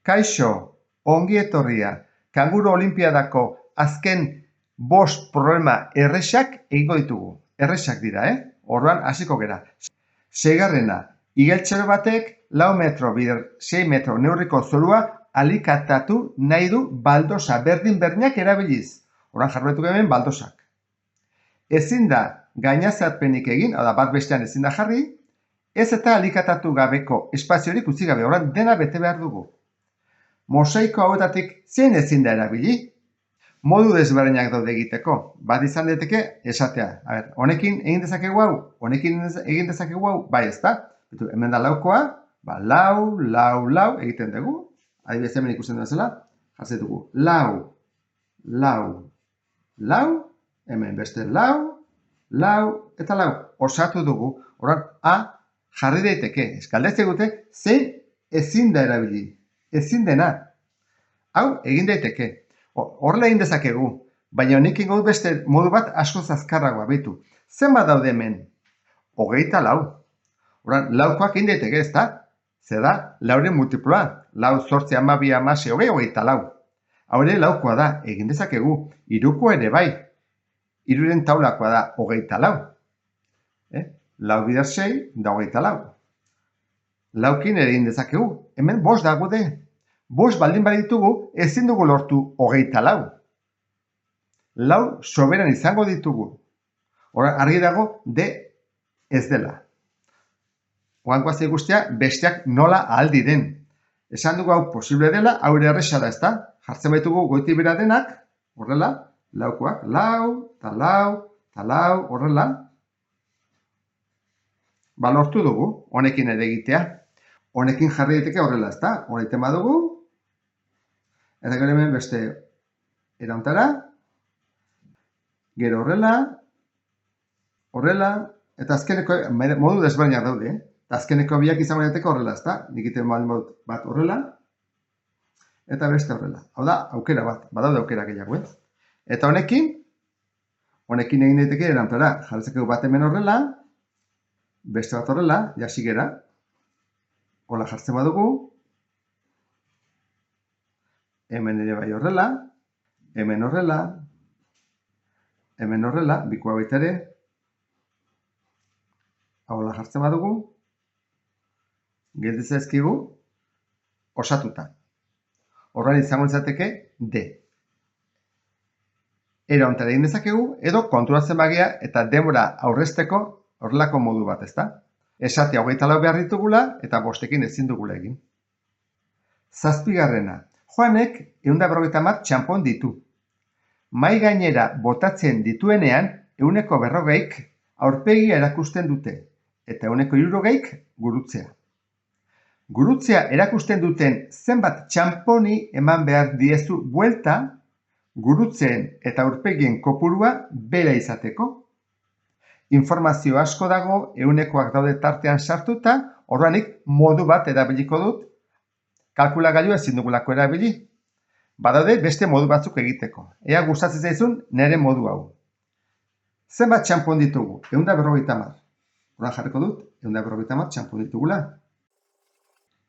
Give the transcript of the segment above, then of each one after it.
Kaixo, ongi etorria, kanguru olimpiadako azken 5 problema erresak egingo ditugu. Erresak dira, Orduan hasiko gera. 6. Igeltsero batek 4 metro bider 6 metro neurriko zorua alikatatu nahi du baldosa berdin-berdinak erabiliz. Orduan jarraitu hemen baldosak. Ezin da gainazalpenik egin, hau da bat bestean ezin da jarri, ez eta alikatatu gabeko espaziorik utzi gabe, orduan dena bete behar dugu. Mosaiko hauetatik zein ezin da erabili? Modu desberdinak daude egiteko, bat izan daiteke esatea. Honekin egin dezakegu hau, honekin egin dezakegu hau, bai ez da? Hemen da laukoa, lau egiten dugu, adibidez hemen ikusten bezala, jartzen dugu lau, hemen beste lau, eta lau, osatu dugu, orduan A jarri daiteke, eskaldez egute, zein ezin da erabili, ezin dena, hau egin daiteke, horrela egin dezakegu, baina honekin gaudu beste modu bat asko azkarragoa, behitu, zenbat daude hemen, 24, orduan laukoak egin daiteke ez da, zer da, lauren multiploa, lau, 8, 12, 16, 24, hau ere laukoa da, egin dezakegu, hirukoa ere bai, hiruren taulakoa da 24. Lau bider 6 da 24. Laukin ere egin dezakegu. Hemen 5 dagode. 5 baldin baditugu ezin dugu lortu 24. Lau soberan izango ditugu. Horren argi dago de ez dela. Oankoazio guztia besteak nola ahal diren. Esan dugu hau posible dela, hau ere erresa da ez da. Jartzen baitugu goiti bera denak, horrela, laukoak, lau, horrela. Ba, lortu dugu, honekin ere egitea. Honekin jarri daiteke horrela, ez da? Horreiten badugu. Eta gero hemen beste erauntara. Gero horrela. Eta azkeneko, modu desberdinak daude, Azkeneko biak izango daiteke horrela, ez da? Nik egiten bat horrela. Eta beste horrela. Hau da, aukera bat. Badaude aukera gehiago, Eta honekin egin daiteke erantara. Jartzeko bat hemen horrela, beste bat horrela, jasigera. Hola jartzen badugu. Hemen ere bai horrela. Hemen horrela, bikoa baita ere. Hola jartzen badugu. Gelditzen ezkigu, osatuta. Horren izango izateke D. Era hontara egin dezakegu, edo konturatzen bagia eta denbora aurrezteko horrelako modu bat, ezta? Esatea 24 behar ditugula eta 5ekin ezin dugula egin. 7. Joanek 150 txanpon ditu. Mai gainera botatzen dituenean 140 aurpegia erakusten dute eta 160 gurutzea. Gurutzea erakusten duten zenbat txanponi eman behar diezu buelta, gurutzeen eta aurpegien kopurua bera izateko. Informazio asko dago, 100koak daude tartean sartuta, orduanik modu bat erabiliko dut, kalkulagailua ezin dugulako erabili. Badaude beste modu batzuk egiteko. Ea gustatzen zaizun nire modu hau. Zenbat txanpon ditugu? 150. Orduan jarriko dut, 150 txanpon ditugula.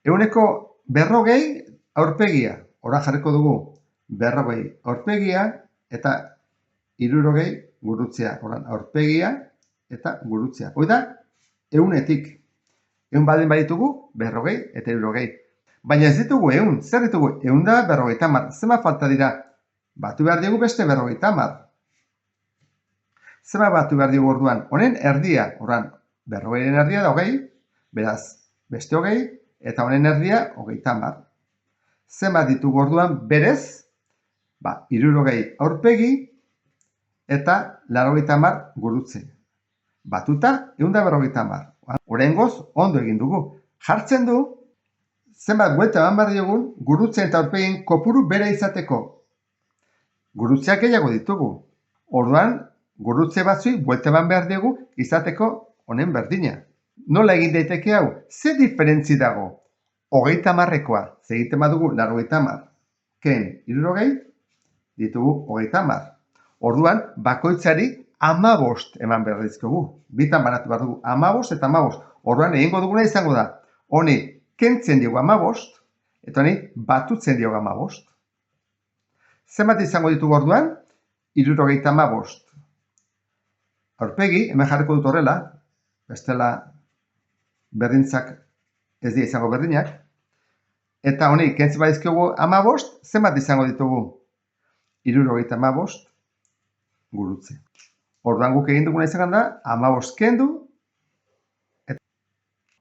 140 aurpegia. Orduan jarriko dugu 40 aurpegia eta 60 gurutzea. Orduan aurpegia eta gurutzea. Hoi da, 100etik. 100 baldin baditugu, 40 eta 60. Baina ez ditugu 100. Zer ditugu? 150. Zema falta dira? Batu behar digu beste 50. Zema batu behar digu orduan? Honen erdia. Orduan, 40en erdia da 20. Beraz, beste 20. Eta honen erdia, 30. Zenbat ditugu orduan berez, 60 aurpegi eta 80 gurutze. Batuta, 150. Oraingoz, ondo egin dugu. Jartzen du, zenbat buelta eman behar diogun, gurutze eta aurpegin kopuru bera izateko. Gurutzeak gehiago ditugu. Orduan, gurutze batzui buelta eman behar diogu izateko honen berdina. Nola egin daiteke hau? Ze diferentzi dago? 30ekoa, ze egiten badugu 80, ken 60, ditugu 30. Orduan, bakoitzari 15 eman behar dizkogu. Bitan banatu behar dugu 15 eta 15. Orduan, egingo duguna izango da. Honi, kentzen dugu 15, Eta honi batutzen dio 15. Zenbat izango ditugu orduan? 75. Aurpegi, hemen jarriko dut horrela, bestela berdintzak ez dira izango berdinak. Eta honi, kentzen badizkiogu 15, zenbat izango ditugu? 75 gurutze. Orduan guk egin duguna izan da, 15 kendu,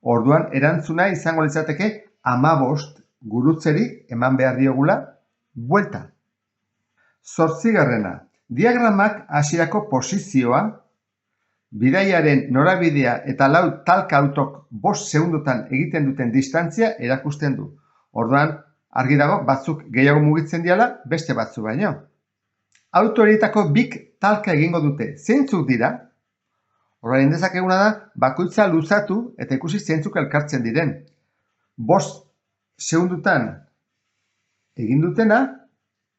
orduan erantzuna izango litzateke 15 gurutzeri eman behar diogula buelta. 8. Diagramak hasierako posizioa, bidaiaren norabidea eta lau talka autok 5 segundotan egiten duten distantzia erakusten du. Orduan, argi dago batzuk gehiago mugitzen diala, beste batzu baino. Auto horietako bik talka egingo dute. Zeintzuk dira? Orduan, dezakeguna da, bakoitza luzatu eta ikusi zeintzuk elkartzen diren. 5 segundutan egin dutena,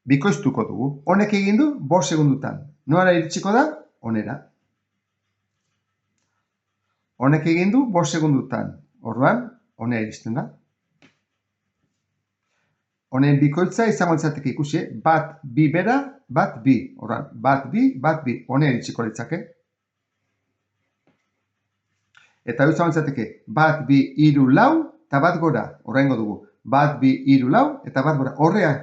bikoiztuko dugu. Honek egin du 5 segundutan. Nola iritsiko da? Honera. Honek egin du 5 segundutan. Orduan, honera iristen da. Honen bikoitza izango litzateke ikusi, bat, bi bera, bat, bi. Orduan, bat, bi, bat, bi. Honera iritsiko litzake. Eta hau izango litzateke, bat, bi, hiru, lau, eta bat gora. Horrengo dugu. Bat, bi, hiru, lau, eta bat gora. Horrea.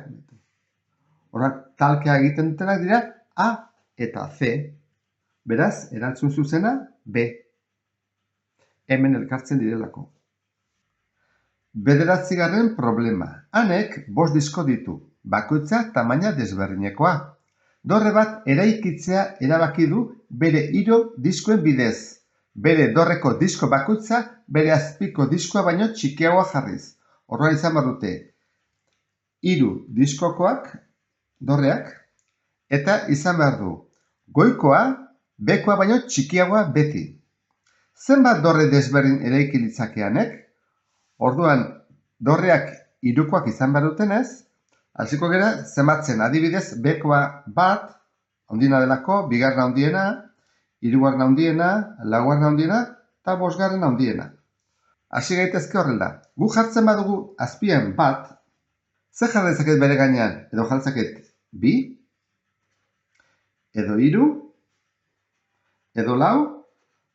Orduan, talkea egiten dutenak dira A eta C. Beraz, erantzun zuzena B. Hemen elkartzen direlako. 9. problema. Hanek 5 disko ditu, bakoitza tamaina desberdinekoa. Dorre bat eraikitzea erabaki du bere 3 diskoen bidez. Bere dorreko disko bakoitza bere azpiko diskoa baino txikiagoa jarriz. Orduan izan badute 3 diskokoak, dorreak, eta izan behar du goikoa, bekoa baino txikiagoa beti. Zenbat dorre desberdin eraiki litzakeanek? Orduan, dorreak 3koak izan behar dutenez, hasiko gera zenbatzen adibidez bekoa bat, handiena delako, 2. handiena, 3. handiena, 4. handiena, eta 5. handiena. Hasi gaitezke horrela. Gu jartzen badugu azpian bat, ze jar dezaket bere gainean? Edo jar dezaket 2, edo 3, edo 4,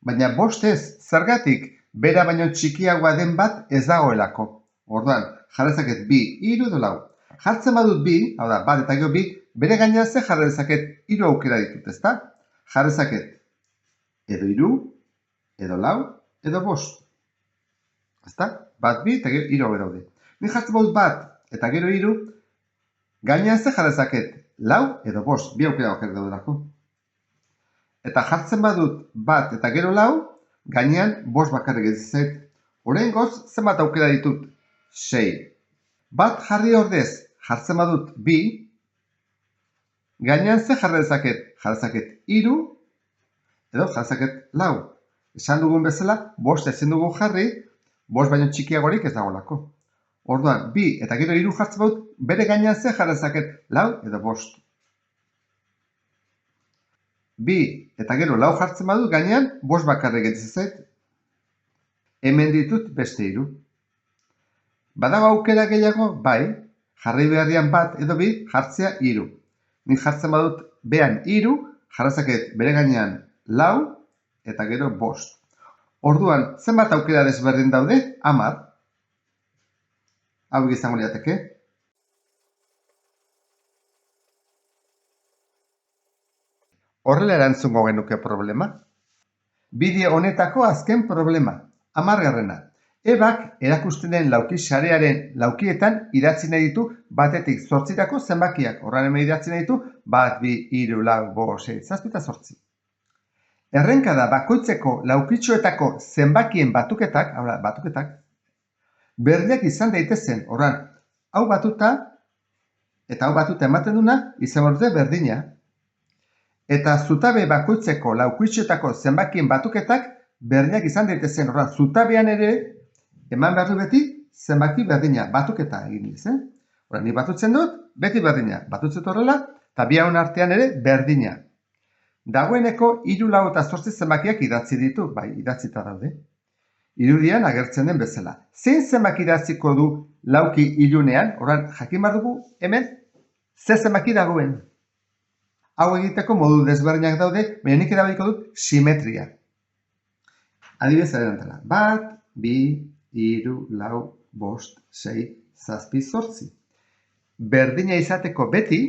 baina 5 ez, zergatik bera baino txikiagoa den bat ez dagoelako. Orduan, jar dezaket 2, 3 edo 4. Jartzen badut 2, hau da, bat eta gero 2, bere gainean ze jar dezaket 3 aukera ditut, ezta? Jar dezaket edo 3, edo 4, edo 5. Ezta? Bat, 2 eta gero 3 hau daude. Ni jartzen badut bat eta gero 3, gainean ze jar dezaket 4 edo 5, 2 aukera daudelako. Eta jartzen badut bat eta gero 4, gainean 5 bakarrik ez zait. Oraingoz, zenbat aukera ditut? 6. Bat jarri ordez, jartzen badut 2, gainean ze jarri dezaket? Jarri dezaket 3, edo jarri dezaket 4. Esan dugun bezala, 5 ezin dugu jarri, 5 baino txikiagorik ez dagoelako. Orduan, 2 eta gero 3 jartzen badut, bere gainean ze jarri dezaket? 4 edo 5. 2 eta gero 4 jartzen badut, gainean 5 bakarrik ez zait. Hemen ditut beste 3. Badago aukera gehiago? Bai, jarri beharrian bat edo 2 jartzea 3. Nik jartzen badut behan 3, jarrazaket bere gainean 4 eta gero 5. Orduan, zenbat aukera desberdin daude? 10. Hau izango lirateke. Horrela erantzungo genuke problema. Bideo honetako azken problema. 10. Ebak erakusten den lauki sarearen laukietan idatzi nahi ditu batetik 8 zenbakiak. Horren hemen idatzi nahi ditu 1, 2, 3, 4, 5, 6, 7 eta 8. Errenkada bakoitzeko laukitxoetako zenbakien batuketak, berdinak izan daitezen. Horren, hau batuta eta hau batuta ematen duna izan borde berdina. Eta zutabe bakoitzeko laukitxoetako zenbakien batuketak berdinak izan daitezen. Horren, zutabean ere eman behar du beti zenbaki berdina, batuketa egin diz. Horren, ni batutzen dut, beti berdina. Batutzen horrela, eta bi hauen artean ere berdina. Dagoeneko 3, 4 eta 8 zenbakiak idatzi ditu, bai, idatzita daude. Irudian agertzen den bezala. Zein zenbaki idatziko du lauki ilunean, orain jakin behar dugu hemen, ze zenbaki dagoen. Hau egiteko modu desberdinak daude, baina nik erabiliko dut simetria. Adibidez adelantela. 1, 2, 3, 4, 5, 6, 7, 8. Berdina izateko beti,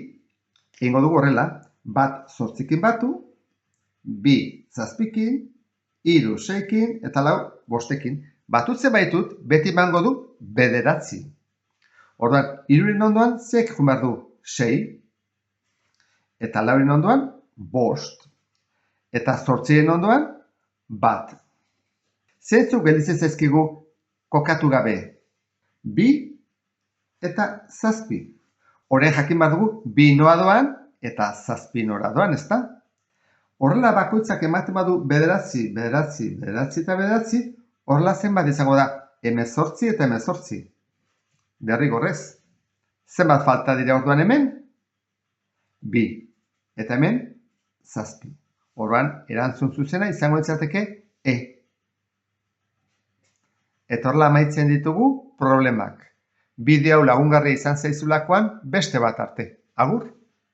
egingo dugu horrela, 1 8ekin batu, 2 7ekin, 3 6ekin, eta 4 5ekin. Batutzen baitut, beti emango du 9. Orduan, 3-ren ondoan, zeek joan behar du 6, eta 4-ren ondoan, 5, eta 8-ren ondoan, 1. Zeintzuk gelditzen zaizkigu kokatu gabe? 2 eta 7. Orain jakin behar dugu 2 noa doan eta 7 nora doan, ezta? Horrela bakoitzak ematen badu 9, 9, 9 eta 9, horrela zenbat izango da 18 eta 18. Derrigorrez. Zenbat falta dira orduan hemen? 2. Eta hemen 7. Orduan erantzun zuzena izango litzateke E. Eta horrela amaitzen ditugu problemak. Bideo hau lagungarria izan zaizulakoan beste bat arte. Agur!